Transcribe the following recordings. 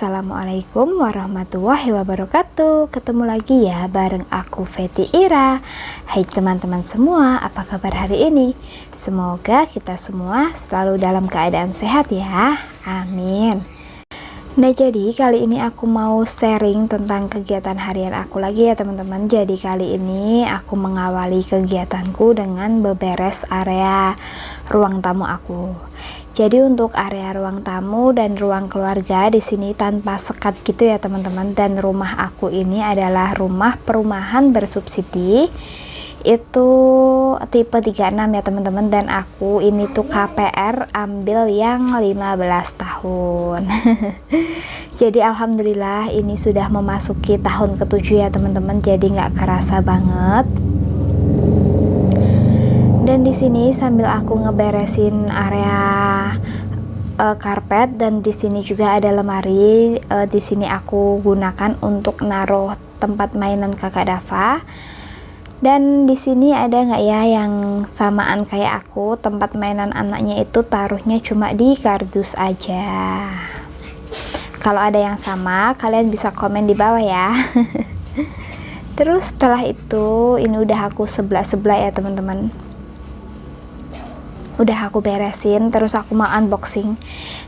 Assalamualaikum warahmatullahi wabarakatuh. Ketemu lagi ya bareng aku Feti Ira. Hai teman-teman semua, apa kabar hari ini? Semoga kita semua selalu dalam keadaan sehat ya. Amin. Nah, jadi kali ini aku mau sharing tentang kegiatan harian aku lagi ya teman-teman. Jadi kali ini aku mengawali kegiatanku dengan beberes area ruang tamu aku. Jadi untuk area ruang tamu dan ruang keluarga di sini tanpa sekat gitu ya teman-teman. Dan rumah aku ini adalah rumah perumahan bersubsidi. Itu tipe 36 ya teman-teman, dan aku ini tuh KPR ambil yang 15 tahun. Jadi alhamdulillah ini sudah memasuki tahun ke-7 ya teman-teman. Jadi nggak kerasa banget. Dan di sini sambil aku ngeberesin area karpet, dan di sini juga ada lemari. Di sini aku gunakan untuk naruh tempat mainan kakak Dava. Dan di sini ada nggak ya yang samaan kayak aku, tempat mainan anaknya itu taruhnya cuma di kardus aja. Kalau ada yang sama, kalian bisa komen di bawah ya. Terus setelah itu, ini udah aku sebelah-sebelah ya teman-teman. Udah aku beresin, terus aku mau unboxing.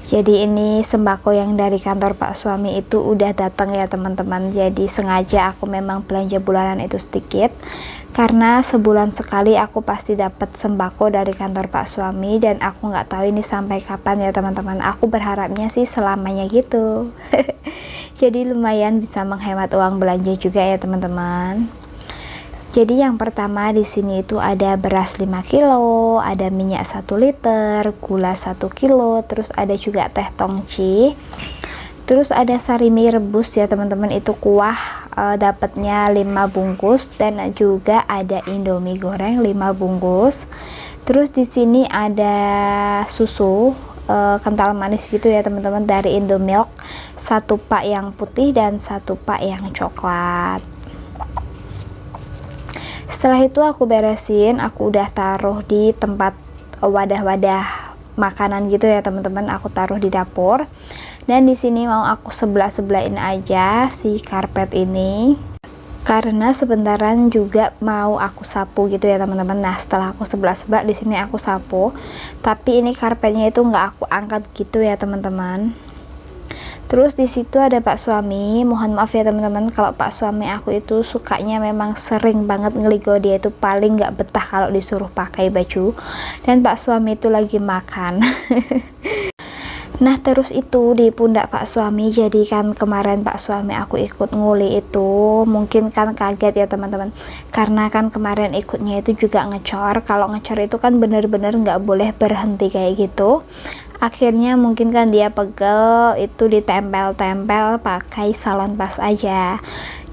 Jadi ini sembako yang dari kantor Pak suami itu udah datang ya teman-teman. Jadi sengaja aku memang belanja bulanan itu sedikit, karena sebulan sekali aku pasti dapat sembako dari kantor Pak suami, dan aku nggak tahu ini sampai kapan ya teman-teman. Aku berharapnya sih selamanya gitu. Jadi lumayan bisa menghemat uang belanja juga ya teman-teman. Jadi yang pertama di sini itu ada beras 5 kilo, ada minyak 1 liter, gula 1 kilo, terus ada juga teh tongci. Terus ada sarimi rebus ya teman-teman, itu kuah dapatnya 5 bungkus, dan juga ada Indomie goreng 5 bungkus. Terus di sini ada susu kental manis gitu ya teman-teman dari Indomilk, 1 pak yang putih dan 1 pak yang coklat. Setelah itu aku beresin, aku udah taruh di tempat wadah-wadah makanan gitu ya teman-teman. Aku taruh di dapur, dan di sini mau aku sebelah-sebelahin aja si karpet ini, karena sebentaran juga mau aku sapu gitu ya teman-teman. Nah setelah aku sebelah-sebelah, di sini aku sapu, tapi ini karpetnya itu nggak aku angkat gitu ya teman-teman. Terus di situ ada Pak suami. Mohon maaf ya teman-teman, kalau Pak suami aku itu sukanya memang sering banget ngeligo. Dia itu paling nggak betah kalau disuruh pakai baju, dan Pak suami itu lagi makan. Nah terus itu di pundak Pak suami, jadi kan kemarin Pak suami aku ikut nguli itu, mungkin kan kaget ya teman-teman, karena kan kemarin ikutnya itu juga ngecor. Kalau ngecor itu kan bener-bener nggak boleh berhenti kayak gitu. Akhirnya mungkin kan dia pegel, itu ditempel-tempel pakai salon pas aja.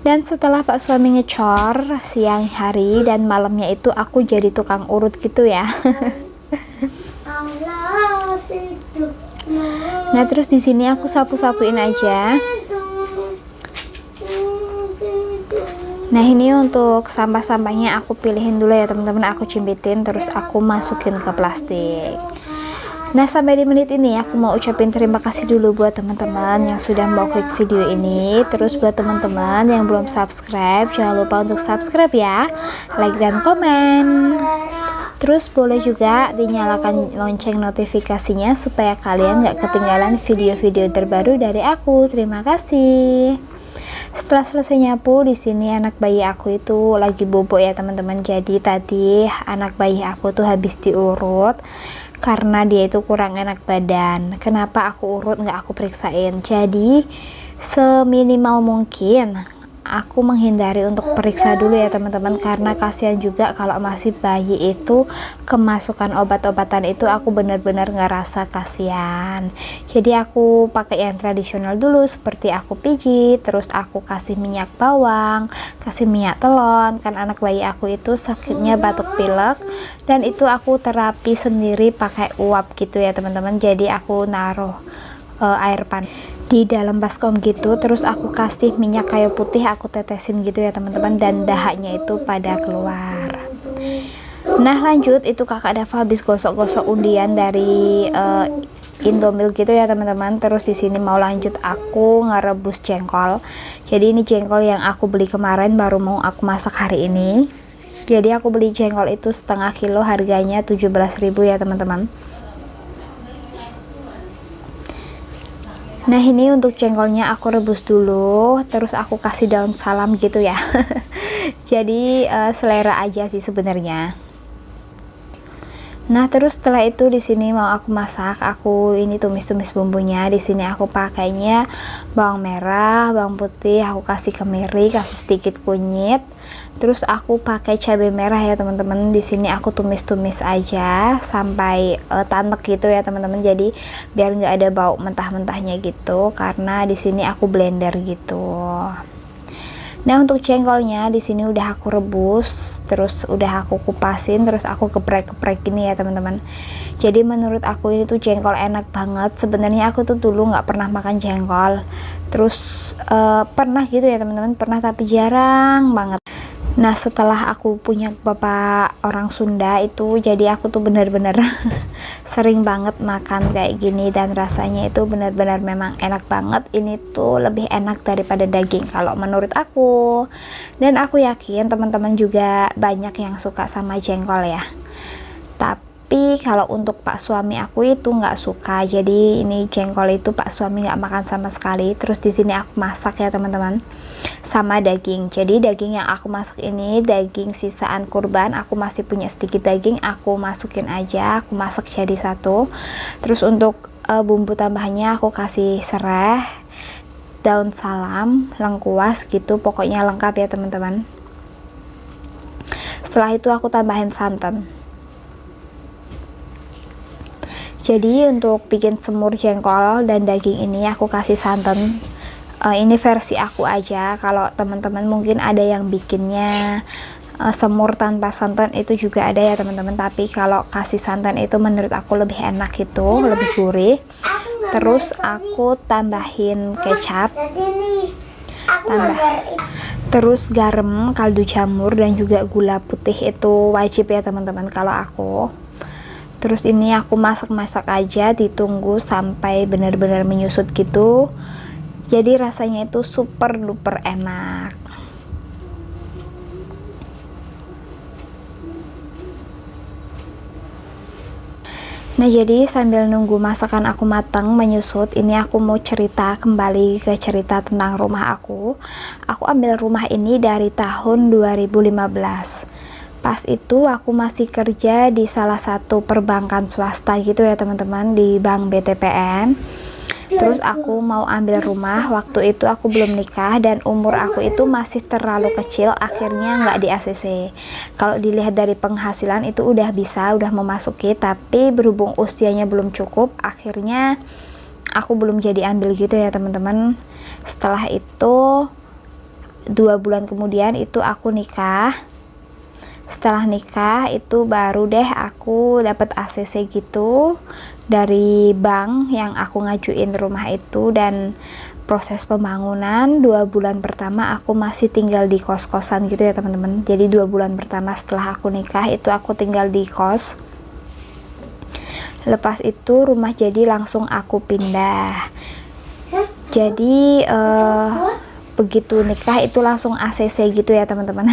Dan setelah Pak suami ngecor siang hari dan malamnya itu aku jadi tukang urut gitu ya. Nah terus di sini aku sapu-sapuin aja. Nah ini untuk sampah-sampahnya aku pilihin dulu ya teman-teman, aku cimpitin terus aku masukin ke plastik. Nah sampai di menit ini aku mau ucapin terima kasih dulu buat teman-teman yang sudah mau klik video ini. Terus buat teman-teman yang belum subscribe, jangan lupa untuk subscribe ya, like dan komen. Terus boleh juga dinyalakan lonceng notifikasinya supaya kalian gak ketinggalan video-video terbaru dari aku. Terima kasih. Setelah selesai nyapu, di sini anak bayi aku itu lagi bobo ya teman-teman. Jadi tadi anak bayi aku tuh habis diurut karena dia itu kurang enak badan. Kenapa aku urut nggak aku periksain? Jadi seminimal mungkin aku menghindari untuk periksa dulu ya teman-teman, karena kasihan juga kalau masih bayi itu kemasukan obat-obatan itu, aku benar-benar ngerasa kasihan. Jadi aku pakai yang tradisional dulu, seperti aku pijit, terus aku kasih minyak bawang, kasih minyak telon. Kan anak bayi aku itu sakitnya batuk pilek, dan itu aku terapi sendiri pakai uap gitu ya teman-teman. Jadi aku naruh air panas di dalam baskom gitu, terus aku kasih minyak kayu putih, aku tetesin gitu ya teman-teman, dan dahaknya itu pada keluar. Nah lanjut, itu kakak Dava habis gosok-gosok undian dari Indomie gitu ya teman-teman. Terus di sini mau lanjut aku ngerebus jengkol. Jadi ini jengkol yang aku beli kemarin baru mau aku masak hari ini. Jadi aku beli jengkol itu setengah kilo, harganya 17.000 ya teman-teman. Nah ini untuk jengkolnya aku rebus dulu, terus aku kasih daun salam gitu ya. Jadi selera aja sih sebenarnya. Nah terus setelah itu di sini mau aku masak, aku ini tumis-tumis bumbunya. Di sini aku pakainya bawang merah, bawang putih, aku kasih kemiri, kasih sedikit kunyit. Terus aku pakai cabai merah ya teman-teman. Di sini aku tumis-tumis aja sampai tanek gitu ya teman-teman. Jadi biar nggak ada bau mentah-mentahnya gitu, karena di sini aku blender gitu. Nah untuk jengkolnya di sini udah aku rebus, terus udah aku kupasin, terus aku geprek-geprek gini ya teman-teman. Jadi menurut aku ini tuh jengkol enak banget. Sebenarnya aku tuh dulu nggak pernah makan jengkol, terus pernah gitu ya teman-teman, pernah tapi jarang banget. Nah setelah aku punya bapak orang Sunda itu, jadi aku tuh bener-bener sering banget makan kayak gini, dan rasanya itu benar-benar memang enak banget. Ini tuh lebih enak daripada daging kalau menurut aku, dan aku yakin teman-teman juga banyak yang suka sama jengkol ya. Tapi kalau untuk pak suami aku itu nggak suka, jadi ini jengkol itu pak suami nggak makan sama sekali. Terus di sini aku masak ya teman-teman sama daging. Jadi daging yang aku masak ini daging sisaan kurban, aku masih punya sedikit daging, aku masukin aja, aku masak jadi satu. Terus untuk bumbu tambahannya aku kasih serai, daun salam, lengkuas gitu, pokoknya lengkap ya teman-teman. Setelah itu aku tambahin santan. Jadi untuk bikin semur jengkol dan daging ini aku kasih santan. Ini versi aku aja, kalau teman-teman mungkin ada yang bikinnya semur tanpa santan itu juga ada ya teman-teman. Tapi kalau kasih santan itu menurut aku lebih enak gitu, lebih gurih. Terus aku tambahin kecap, terus garam, kaldu jamur, dan juga gula putih itu wajib ya teman-teman kalau aku. Terus ini aku masak-masak aja, ditunggu sampai benar-benar menyusut gitu. Jadi rasanya itu super duper enak. Nah jadi sambil nunggu masakan aku matang menyusut, ini aku mau cerita kembali ke cerita tentang rumah aku. Aku ambil rumah ini dari tahun 2015. Pas itu aku masih kerja di salah satu perbankan swasta gitu ya teman-teman, di Bank BTPN. Terus aku mau ambil rumah, waktu itu aku belum nikah dan umur aku itu masih terlalu kecil, akhirnya nggak di ACC. Kalau dilihat dari penghasilan itu udah bisa, udah memasuki, tapi berhubung usianya belum cukup, akhirnya aku belum jadi ambil gitu ya teman-teman. Setelah itu 2 bulan kemudian itu aku nikah. Setelah nikah itu baru deh aku dapat ACC gitu dari bank yang aku ngajuin rumah itu. Dan proses pembangunan 2 bulan pertama aku masih tinggal di kos-kosan gitu ya teman-teman. Jadi 2 bulan pertama setelah aku nikah itu aku tinggal di kos. Lepas itu rumah jadi langsung aku pindah. Jadi begitu nikah itu langsung ACC gitu ya teman-teman.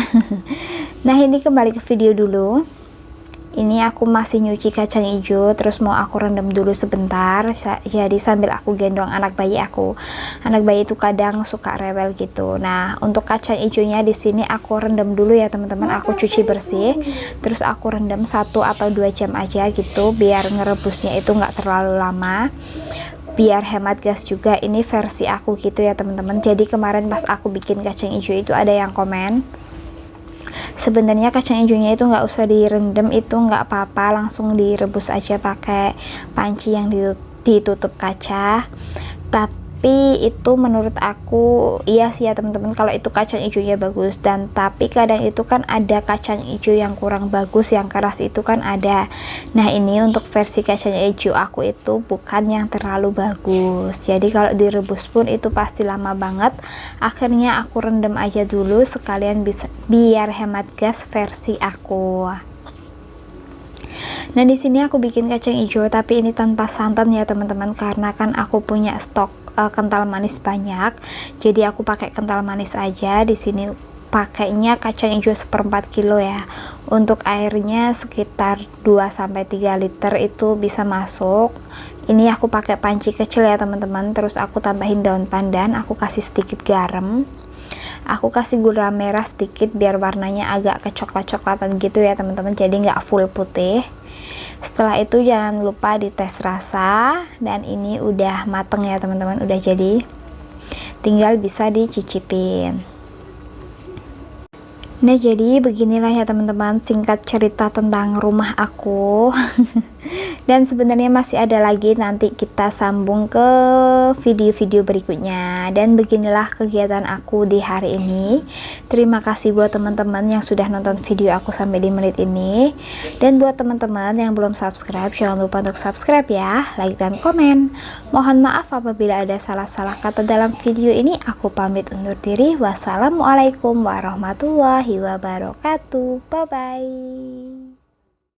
Nah ini kembali ke video dulu. Ini aku masih nyuci kacang hijau, terus mau aku rendam dulu sebentar. Jadi sambil aku gendong anak bayi aku. Anak bayi itu kadang suka rewel gitu. Nah untuk kacang hijaunya di sini aku rendam dulu ya teman-teman. Aku cuci bersih, terus aku rendam 1 atau 2 jam aja gitu, biar ngerebusnya itu nggak terlalu lama, biar hemat gas juga. Ini versi aku gitu ya teman-teman. Jadi kemarin pas aku bikin kacang hijau itu ada yang komen, sebenarnya kacang hijaunya itu nggak usah direndam, itu nggak apa-apa, langsung direbus aja pakai panci yang ditutup kaca. Tapi itu menurut aku iya sih ya teman-teman, kalau itu kacang hijaunya bagus. Dan tapi kadang itu kan ada kacang hijau yang kurang bagus, yang keras itu kan ada. Nah ini untuk versi kacang hijau aku itu bukan yang terlalu bagus, jadi kalau direbus pun itu pasti lama banget. Akhirnya aku rendam aja dulu sekalian, bisa biar hemat gas versi aku. Nah, di sini aku bikin kacang hijau tapi ini tanpa santan ya teman-teman, karena kan aku punya stok kental manis banyak. Jadi aku pakai kental manis aja. Di sini pakainya kacang hijau 1/4 kilo ya. Untuk airnya sekitar 2-3 liter itu bisa masuk. Ini aku pakai panci kecil ya teman-teman. Terus aku tambahin daun pandan, aku kasih sedikit garam. Aku kasih gula merah sedikit biar warnanya agak kecoklat-coklatan gitu ya teman-teman, jadi nggak full putih. Setelah itu jangan lupa dites rasa, dan ini udah mateng ya teman-teman, udah jadi, tinggal bisa dicicipin. Nah, jadi beginilah ya teman-teman singkat cerita tentang rumah aku. Dan sebenarnya masih ada lagi, nanti kita sambung ke video-video berikutnya. Dan beginilah kegiatan aku di hari ini. Terima kasih buat teman-teman yang sudah nonton video aku sampai di menit ini. Dan buat teman-teman yang belum subscribe, jangan lupa untuk subscribe ya, like dan komen. Mohon maaf apabila ada salah-salah kata dalam video ini. Aku pamit undur diri. Wassalamualaikum warahmatullahi wabarakatuh. Bye bye.